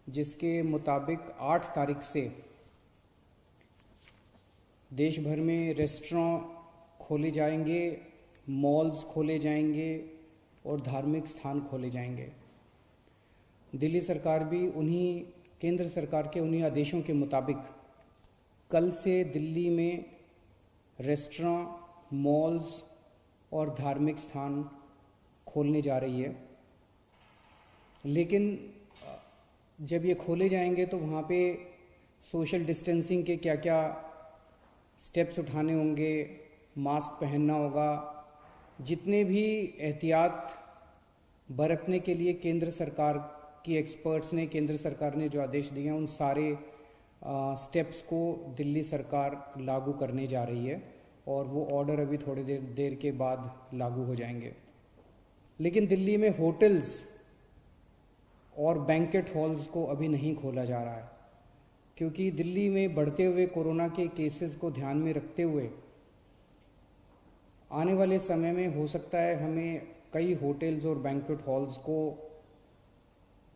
जिसके मुताबिक 8 तारीख से देश भर में रेस्टोरेंट खोले जाएंगे, मॉल्स खोले जाएंगे और धार्मिक स्थान खोले जाएंगे। दिल्ली सरकार भी केंद्र सरकार के उन्हीं आदेशों के मुताबिक कल से दिल्ली में रेस्टोरेंट, मॉल्स और धार्मिक स्थान खोलने जा रही है। लेकिन जब ये खोले जाएंगे तो वहाँ पे सोशल डिस्टेंसिंग के क्या क्या स्टेप्स उठाने होंगे, मास्क पहनना होगा, जितने भी एहतियात बरतने के लिए केंद्र सरकार की एक्सपर्ट्स ने, केंद्र सरकार ने जो आदेश दिए हैं, उन सारे स्टेप्स को दिल्ली सरकार लागू करने जा रही है और वो ऑर्डर अभी थोड़ी देर के बाद लागू हो जाएंगे। लेकिन दिल्ली में होटल्स और बैंकेट हॉल्स को अभी नहीं खोला जा रहा है, क्योंकि दिल्ली में बढ़ते हुए कोरोना के केसेस को ध्यान में रखते हुए आने वाले समय में हो सकता है हमें कई होटल्स और बैंकेट हॉल्स को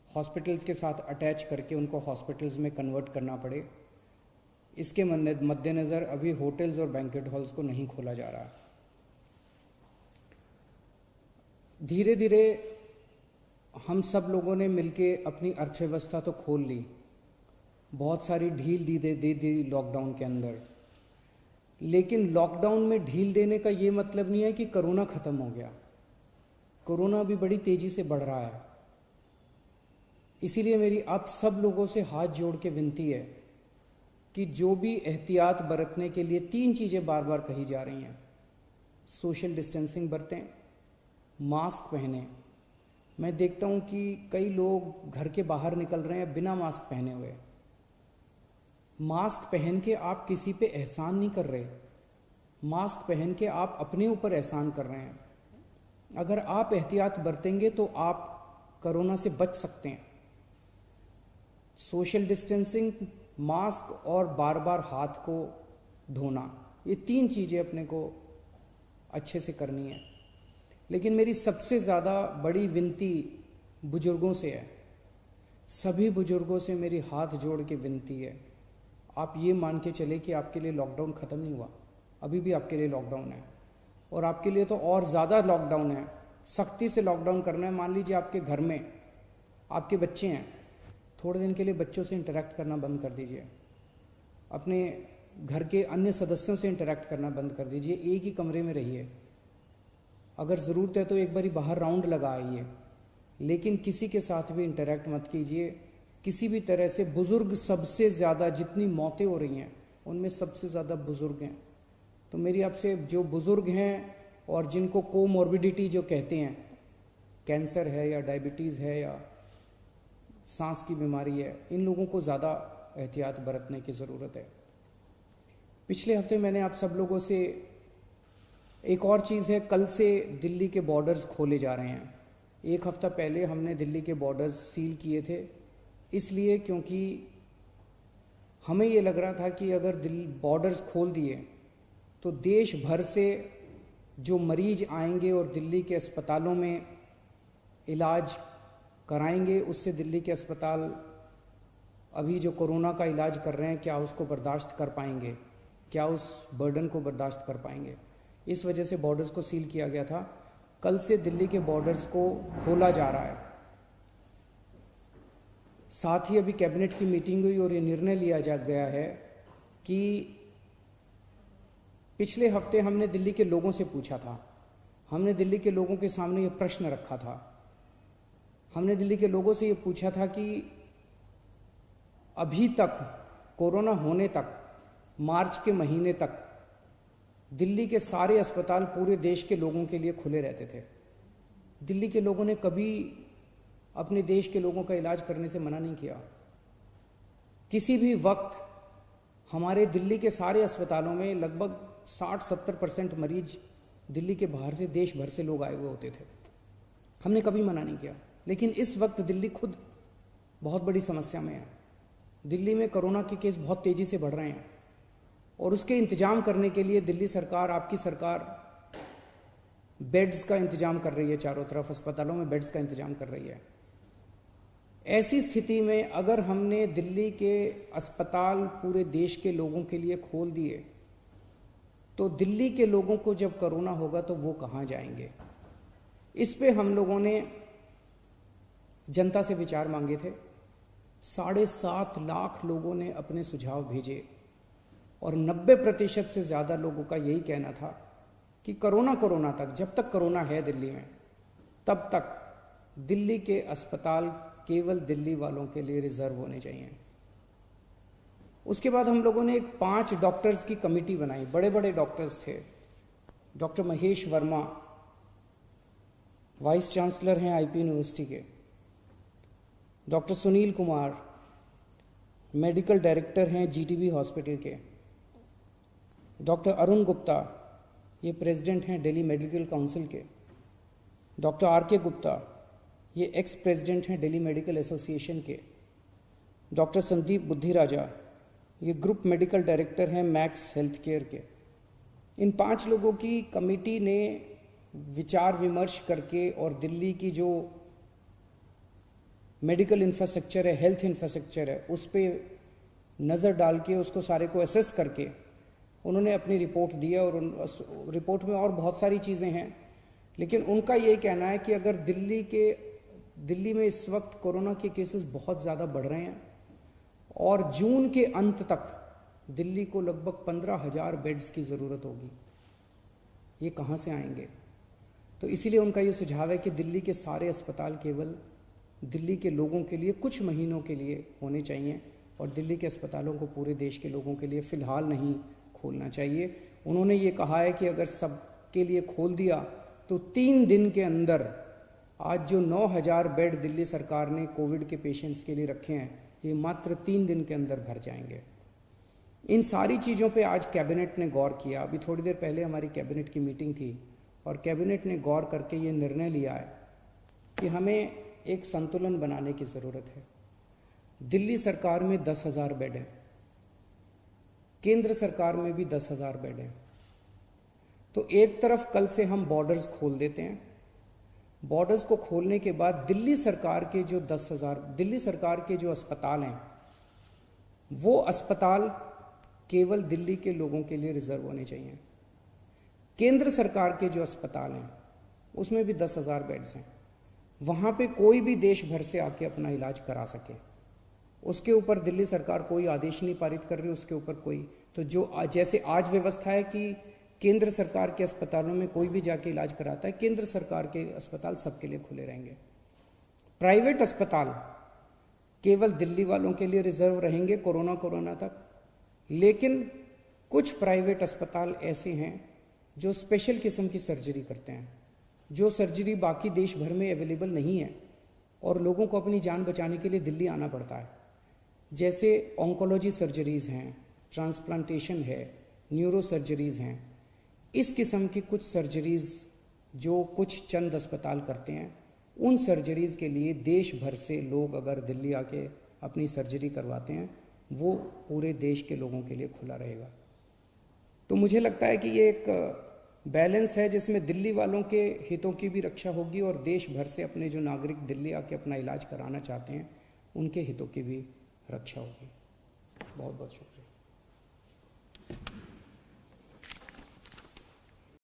हॉस्पिटल्स के साथ अटैच करके उनको हॉस्पिटल्स में कन्वर्ट करना पड़े। इसके मद्देनज़र अभी होटल्स और बैंकेट हॉल्स को नहीं खोला जा रहा। धीरे धीरे हम सब लोगों ने मिलके अपनी अर्थव्यवस्था तो खोल ली, बहुत सारी ढील दे दी लॉकडाउन के अंदर। लेकिन लॉकडाउन में ढील देने का ये मतलब नहीं है कि कोरोना ख़त्म हो गया। कोरोना अभी बड़ी तेज़ी से बढ़ रहा है। इसीलिए मेरी आप सब लोगों से हाथ जोड़ के विनती है कि जो भी एहतियात बरतने के लिए 3 चीज़ें बार बार कही जा रही हैं, सोशल डिस्टेंसिंग बरतें, मास्क पहने। मैं देखता हूँ कि कई लोग घर के बाहर निकल रहे हैं बिना मास्क पहने हुए। मास्क पहन के आप किसी पे एहसान नहीं कर रहे, मास्क पहन के आप अपने ऊपर एहसान कर रहे हैं। अगर आप एहतियात बरतेंगे तो आप कोरोना से बच सकते हैं। सोशल डिस्टेंसिंग, मास्क और बार बार हाथ को धोना, ये 3 चीज़ें अपने को अच्छे से करनी है। लेकिन मेरी सबसे ज़्यादा बड़ी विनती बुजुर्गों से है। सभी बुजुर्गों से मेरी हाथ जोड़ के विनती है, आप ये मान के चले कि आपके लिए लॉकडाउन ख़त्म नहीं हुआ, अभी भी आपके लिए लॉकडाउन है और आपके लिए तो और ज़्यादा लॉकडाउन है। सख्ती से लॉकडाउन करना है। मान लीजिए आपके घर में आपके बच्चे हैं, थोड़े दिन के लिए बच्चों से इंटरेक्ट करना बंद कर दीजिए, अपने घर के अन्य सदस्यों से इंटरेक्ट करना बंद कर दीजिए, एक ही कमरे में रहिए। अगर ज़रूरत है तो एक बारी बाहर राउंड लगा आइए, लेकिन किसी के साथ भी इंटरेक्ट मत कीजिए किसी भी तरह से। बुज़ुर्ग सबसे ज़्यादा, जितनी मौतें हो रही हैं उनमें सबसे ज़्यादा बुज़ुर्ग हैं। तो मेरी आपसे, जो बुज़ुर्ग हैं और जिनको कोमॉर्बिडिटी जो कहते हैं, कैंसर है या डायबिटीज़ है या सांस की बीमारी है, इन लोगों को ज़्यादा एहतियात बरतने की ज़रूरत है। पिछले हफ्ते मैंने आप सब लोगों से एक और चीज़ है, कल से दिल्ली के बॉर्डर्स खोले जा रहे हैं। 1 हफ्ता पहले हमने दिल्ली के बॉर्डर्स सील किए थे, इसलिए क्योंकि हमें ये लग रहा था कि अगर बॉर्डर्स खोल दिए तो देश भर से जो मरीज आएंगे और दिल्ली के अस्पतालों में इलाज कराएंगे, उससे दिल्ली के अस्पताल अभी जो कोरोना का इलाज कर रहे हैं, क्या उसको बर्दाश्त कर पाएंगे, क्या उस बर्डन को बर्दाश्त कर पाएंगे। इस वजह से बॉर्डर्स को सील किया गया था। कल से दिल्ली के बॉर्डर्स को खोला जा रहा है। साथ ही अभी कैबिनेट की मीटिंग हुई और ये निर्णय लिया गया है कि पिछले हफ्ते हमने दिल्ली के लोगों से पूछा था, हमने दिल्ली के लोगों के सामने ये प्रश्न रखा था, हमने दिल्ली के लोगों से ये पूछा था कि अभी तक कोरोना होने तक, मार्च के महीने तक दिल्ली के सारे अस्पताल पूरे देश के लोगों के लिए खुले रहते थे। दिल्ली के लोगों ने कभी अपने देश के लोगों का इलाज करने से मना नहीं किया। किसी भी वक्त हमारे दिल्ली के सारे अस्पतालों में लगभग 60-70% मरीज दिल्ली के बाहर से, देश भर से लोग आए हुए होते थे। हमने कभी मना नहीं किया। लेकिन इस वक्त दिल्ली खुद बहुत बड़ी समस्या में है। दिल्ली में कोरोना के केस बहुत तेज़ी से बढ़ रहे हैं और उसके इंतजाम करने के लिए दिल्ली सरकार, आपकी सरकार, बेड्स का इंतजाम कर रही है। चारों तरफ अस्पतालों में बेड्स का इंतजाम कर रही है। ऐसी स्थिति में अगर हमने दिल्ली के अस्पताल पूरे देश के लोगों के लिए खोल दिए, तो दिल्ली के लोगों को जब कोरोना होगा तो वो कहाँ जाएंगे? इस पे हम लोगों ने जनता से विचार मांगे थे। 7.5 लाख लोगों ने अपने सुझाव भेजे और 90% से ज़्यादा लोगों का यही कहना था कि कोरोना तक, जब तक कोरोना है दिल्ली में, तब तक दिल्ली के अस्पताल केवल दिल्ली वालों के लिए रिजर्व होने चाहिए। उसके बाद हम लोगों ने एक 5 डॉक्टर्स की कमेटी बनाई। बड़े बड़े डॉक्टर्स थे। Doctor Mahesh Verma vice chancellor हैं आईपी यूनिवर्सिटी के, doctor Sunil Kumar medical director हैं जीटीबी हॉस्पिटल के, डॉक्टर अरुण गुप्ता ये प्रेसिडेंट हैं दिल्ली मेडिकल काउंसिल के, डॉक्टर आर.के. गुप्ता ये एक्स प्रेसिडेंट हैं दिल्ली मेडिकल एसोसिएशन के, डॉक्टर संदीप बुद्धिराजा ये ग्रुप मेडिकल डायरेक्टर हैं मैक्स हेल्थ केयर के। इन 5 लोगों की कमेटी ने विचार विमर्श करके और दिल्ली की जो मेडिकल इंफ्रास्ट्रक्चर है, हेल्थ इंफ्रास्ट्रक्चर है, उस पर नज़र डाल के उसको सारे को एसेस करके उन्होंने अपनी रिपोर्ट दी है। और उन रिपोर्ट में और बहुत सारी चीज़ें हैं, लेकिन उनका ये कहना है कि अगर दिल्ली में इस वक्त कोरोना के केसेस बहुत ज़्यादा बढ़ रहे हैं और जून के अंत तक दिल्ली को लगभग 15,000 बेड्स की ज़रूरत होगी। ये कहाँ से आएंगे? तो इसीलिए उनका ये सुझाव है कि दिल्ली के सारे अस्पताल केवल दिल्ली के लोगों के लिए कुछ महीनों के लिए होने चाहिए और दिल्ली के अस्पतालों को पूरे देश के लोगों के लिए फ़िलहाल नहीं खोलना चाहिए। उन्होंने ये कहा है कि अगर सबके लिए खोल दिया तो 3 दिन के अंदर आज जो 9,000 बेड दिल्ली सरकार ने कोविड के पेशेंट्स के लिए रखे हैं, ये मात्र 3 दिन के अंदर भर जाएंगे। इन सारी चीज़ों पे आज कैबिनेट ने गौर किया। अभी थोड़ी देर पहले हमारी कैबिनेट की मीटिंग थी और कैबिनेट ने गौर करके ये निर्णय लिया है कि हमें एक संतुलन बनाने की ज़रूरत है। दिल्ली सरकार में 10,000 बेड हैं, केंद्र सरकार में भी 10,000 बेड हैं। तो एक तरफ कल से हम बॉर्डर्स खोल देते हैं। बॉर्डर्स को खोलने के बाद दिल्ली सरकार के जो 10,000 दिल्ली सरकार के जो अस्पताल हैं, वो अस्पताल केवल दिल्ली के लोगों के लिए रिजर्व होने चाहिए। केंद्र सरकार के जो अस्पताल हैं उसमें भी 10,000 बेड्स हैं। वहाँ पे कोई भी देश भर से आके अपना इलाज करा सके, उसके ऊपर दिल्ली सरकार कोई आदेश नहीं पारित कर रही, उसके ऊपर कोई तो जो जैसे आज व्यवस्था है कि केंद्र सरकार के अस्पतालों में कोई भी जाके इलाज कराता है, केंद्र सरकार के अस्पताल सबके लिए खुले रहेंगे। प्राइवेट अस्पताल केवल दिल्ली वालों के लिए रिजर्व रहेंगे कोरोना तक। लेकिन कुछ प्राइवेट अस्पताल ऐसे हैं जो स्पेशल किस्म की सर्जरी करते हैं, जो सर्जरी बाकी देश भर में अवेलेबल नहीं है और लोगों को अपनी जान बचाने के लिए दिल्ली आना पड़ता है। जैसे ऑन्कोलॉजी सर्जरीज़ हैं, ट्रांसप्लांटेशन है, न्यूरो सर्जरीज़ हैं। इस किस्म की कुछ सर्जरीज़ जो कुछ चंद अस्पताल करते हैं, उन सर्जरीज़ के लिए देश भर से लोग अगर दिल्ली आके अपनी सर्जरी करवाते हैं, वो पूरे देश के लोगों के लिए खुला रहेगा। तो मुझे लगता है कि ये एक बैलेंस है जिसमें दिल्ली वालों के हितों की भी रक्षा होगी और देश भर से अपने जो नागरिक दिल्ली आके अपना इलाज कराना चाहते हैं, उनके हितों की भी रक्षा होगी। बहुत बहुत शुक्रिया।